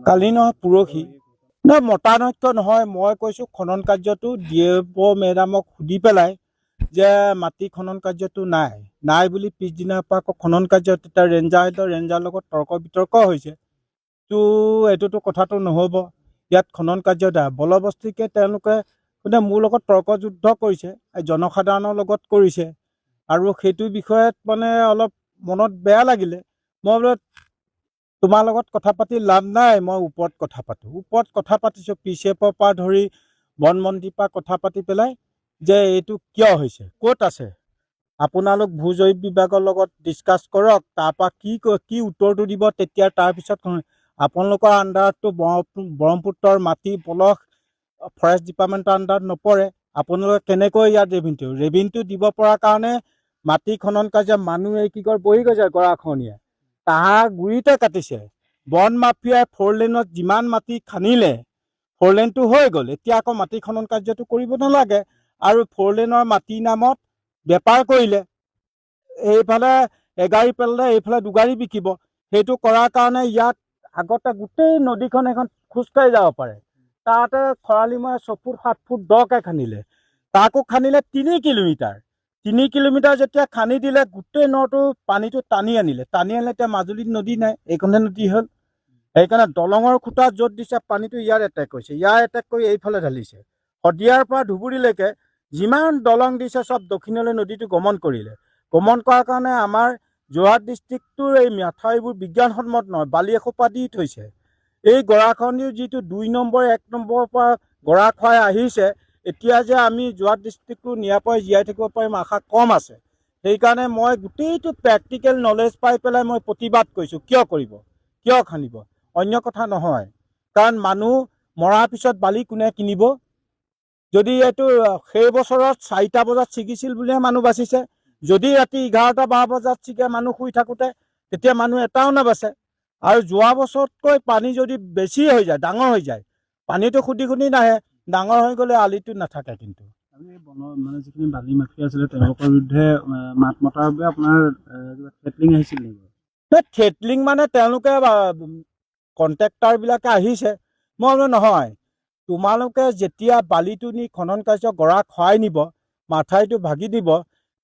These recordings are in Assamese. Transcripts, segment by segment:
কালি নহয় পৰহি নহয় মতানৈক্য নহয় মই কৈছোঁ খনন কাৰ্যটো ডিএফ মেডামক সুধি পেলাই যে মাটি খনন কাৰ্যটো নাই বুলি পিছদিনাৰ পৰা আকৌ খনন কাৰ্য তেতিয়া ৰেঞ্জাৰ লগত তৰ্ক বিতৰ্ক হৈছে তো এইটোতো কথাটো নহ'ব ইয়াত খনন কাৰ্য বলবস্তিকে তেওঁলোকে মোৰ লগত তৰ্ক যুদ্ধ কৰিছে জনসাধাৰণৰ লগত কৰিছে আৰু সেইটো বিষয়ত মানে অলপ মনত বেয়া লাগিলে মই বোলে তোমাৰ লগত কথা পাতি লাভ নাই মই ওপৰত কথা পাতিছোঁ পিচেপৰ পৰা ধৰি বনমন্ত্ৰীৰ পৰা কথা পাতি পেলাই যে এইটো কিয় হৈছে ক'ত আছে আপোনালোক ভূ জৈৱ বিভাগৰ লগত ডিছকাছ কৰক তাৰপৰা কি উত্তৰটো দিব তেতিয়া তাৰপিছত আপোনালোকৰ আণ্ডাৰততো ব্ৰহ্মপুত্ৰৰ মাটি পলস ফৰেষ্ট ডিপাৰ্টমেণ্টৰ আণ্ডাৰত নপৰে আপোনালোকে কেনেকৈ ইয়াত ৰেভিনটো দিব পৰা কাৰণে মাটি খনন কাৰ্য মানুহে কি কয় বহি গৈছে গৰাখহনীয়া তাহাৰ গুৰিতে কাটিছে বন মাফিয়াই 4 লেনত যিমান মাটি খানিলে 4 লেনটো হৈ গ'ল এতিয়া আকৌ মাটি খনন কাৰ্যটো কৰিব নালাগে আৰু 4 লেনৰ মাটিৰ নামত বেপাৰ কৰিলে এইফালে এগাড়ী পেলালে এইফালে দুগাড়ী বিকিব সেইটো কৰাৰ কাৰণে ইয়াত আগতে গোটেই নদীখন এখন খোজকাঢ়ি যাব পাৰে তাতে খৰালি মই 6 ফুট 7 ফুট দকৈ খানিলে তাকো খানিলে 3 কিলোমিটাৰ যেতিয়া খানি দিলে গোটেই নটো পানীটো টানি আনিলে এতিয়া মাজুলীত নদী নাই এইখনে নদী হ'ল সেইকাৰণে দলঙৰ খুঁটা য'ত দিছে পানীটো ইয়াৰ এটেক হৈছে এটেক কৰি এইফালে ঢালিছে শদিয়াৰ পৰা ধুবুৰীলৈকে যিমান দলং দিছে সব দক্ষিণলৈ নদীটো গমন কৰাৰ কাৰণে আমাৰ যোৰহাট ডিষ্ট্ৰিক্টটোৰ এই মাথাউৰিবোৰ বিজ্ঞানসন্মত নহয় বালি এসোপা দি থৈছে এই গৰাখহনীৰ যিটো 2 নম্বৰ 1 নম্বৰৰ পৰা গৰাখহাই আহিছে এতিয়া যে আমি যোৰহাট ডিষ্ট্ৰিক্টটো নিৰাপয় জীয়াই থাকিব পাৰিম আশা কম আছে সেইকাৰণে মই গোটেইটো প্ৰেক্টিকেল নলেজ পাই পেলাই মই প্ৰতিবাদ কৰিছোঁ কিয় খানিব অন্য কথা নহয় কাৰণ মানুহ মৰাৰ পিছত বালি কোনে কিনিব যদি এইটো সেই বছৰত 4টা বজাত ছিগিছিল বুলিহে মানুহ বাচিছে যদি ৰাতি 11টা 12 বজাত ছিগে মানুহ শুই থাকোঁতে তেতিয়া মানুহ এটাও নাবাচে আৰু যোৱা বছৰতকৈ পানী যদি বেছি হৈ যায় ডাঙৰ হৈ যায় পানীটো খুটি নাহে ডাঙৰ হৈ গ'লে আলিটো নাথাকে কিন্তু মানে যিখিনি বালি মাফিয়া আছিলে তেওঁলোকৰ বিৰুদ্ধে মাত মতাৰ বাবে আপোনাৰ থেটলিং আহিছিল নেকি থেটলিং মানে তেওঁলোকে কণ্ট্ৰেক্টাৰবিলাকে আহিছে মই বোলো নহয় তোমালোকে যেতিয়া বালিটো নি খনন কাৰ্য গৰাখহাই নিব মাথাউৰিটো ভাগি দিব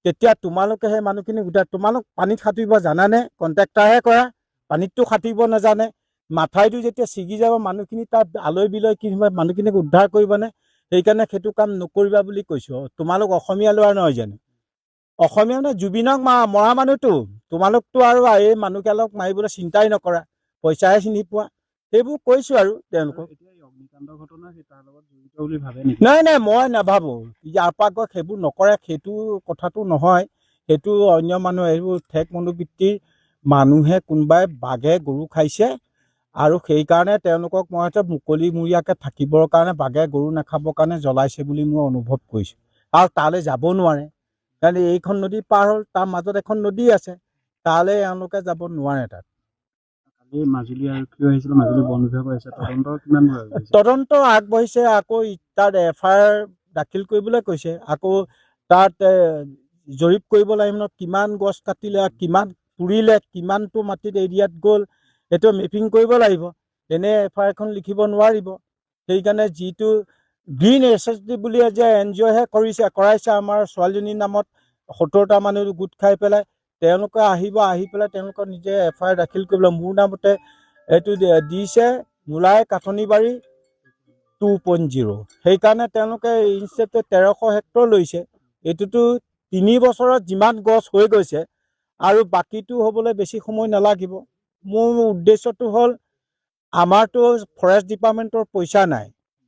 তেতিয়া তোমালোকে সেই মানুহখিনি তোমালোক পানীত সাঁতুৰিব জানানে কণ্ট্ৰেক্টাৰহে কৰা পানীতটো সাঁতুৰিব নাজানে মাথাউৰিটো যেতিয়া ছিগি যাব মানুহখিনি তাত আলৈ বিলৈ কি মানুহখিনিক উদ্ধাৰ কৰিবনে সেইকাৰণে সেইটো কাম নকৰিবা বুলি কৈছোঁ তোমালোক অসমীয়া ল'ৰা নহয় জানো অসমীয়া মানে জুবিনক মৰা মানুহটো তোমালোকতো আৰু এই মানুহকেইটাক মাৰিবলৈ চিন্তাই নকৰা পইচাহে চিনি পোৱা সেইবোৰ কৈছোঁ আৰু তেওঁলোকক নাই মই নাভাবোঁ ইয়াৰ পৰা গৈ সেইবোৰ নকৰে সেইটো কথাটো নহয় সেইটো অন্য মানুহ এইবোৰ ঠেক মনোবৃত্তিৰ মানুহে কোনোবাই বাঘে গৰু খাইছে আৰু সেইকাৰণে তেওঁলোকক মই মুকলিমূৰীয়াকৈ থাকিবৰ কাৰণে বাঘে গৰু নাখাবৰ কাৰণে জ্বলাইছে বুলি মই অনুভৱ কৰিছোঁ আৰু তালৈ যাব নোৱাৰে কাৰণ এইখন নদী পাৰ হ'ল তাৰ মাজত এখন নদী আছে তালৈ এওঁলোকে যাব নোৱাৰে তাত মাজুলী আৰক্ষী আহিছিল মাজুলী বন বিভাগ আহিছে তদন্ত আগবাঢ়িছে আকৌ তাত FIR দাখিল কৰিবলৈ কৈছে আকৌ তাত জৰীপ কৰিব লাগিব ন কিমান গছ কাটিলে কিমান পুৰিলে কিমানটো মাটিত এৰিয়াত গ'ল এইটো মেপিং কৰিব লাগিব এনে FIR এখন লিখিব নোৱাৰিব সেইকাৰণে যিটো গ্ৰীণ SSD বুলি যে NGOহে কৰাইছে আমাৰ ছোৱালীজনীৰ নামত 70টা মানুহ গোট খাই পেলাই তেওঁলোকে আহি পেলাই তেওঁলোকৰ নিজে FIR দাখিল কৰিবলৈ মোৰ নামতে এইটো দিছে মূলাই কাঠনিবাৰী 2.0 সেইকাৰণে তেওঁলোকে ইনষ্টেটে 1300 হেক্টৰ লৈছে এইটোতো 3 বছৰত যিমান গছ হৈ গৈছে আৰু বাকীটো হ'বলৈ বেছি সময় নালাগিব মোৰ উদ্দেশ্যটো হ'ল আমাৰতো ফৰেষ্ট ডিপাৰ্টমেণ্টৰ পইচা নাই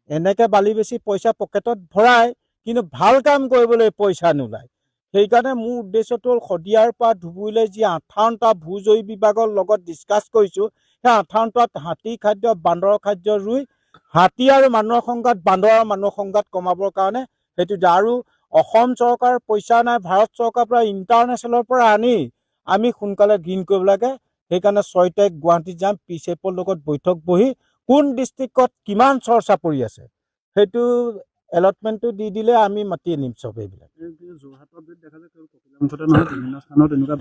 এনেকৈ বালি বেছি পইচা পকেটত ভৰাই কিন্তু ভাল কাম কৰিবলৈ পইচা নোলায় সেইকাৰণে মোৰ উদ্দেশ্যটো হ'ল শদিয়াৰ পৰা ধুবুৰীলৈ যি 58টা ভূ জৈৱ বিভাগৰ লগত ডিছকাছ কৰিছোঁ সেই 58টাত হাতী খাদ্য বান্দৰৰ খাদ্য ৰুই হাতী আৰু মানুহৰ সংঘাত বান্দৰ আৰু মানুহৰ সংঘাত কমাবৰ কাৰণে সেইটো আৰু অসম চৰকাৰৰ পইচা নাই ভাৰত চৰকাৰৰ পৰা ইণ্টাৰনেশ্যনেলৰ পৰা আনি আমি সোনকালে গ্ৰীণ কৰিব লাগে সেইকাৰণে 6 তাৰিখ গুৱাহাটীত যাম পিচেপৰ লগত বৈঠক বহি কোন ডিষ্ট্ৰিক্টত কিমান চৰ্চা পৰি আছে সেইটো এলটমেণ্টটো দি দিলে আমি মাতি আনিম চব এইবিলাক যোৰহাটত দেখা যায় কপিলা মুখতে নহয় বিভিন্ন স্থানত এনেকুৱা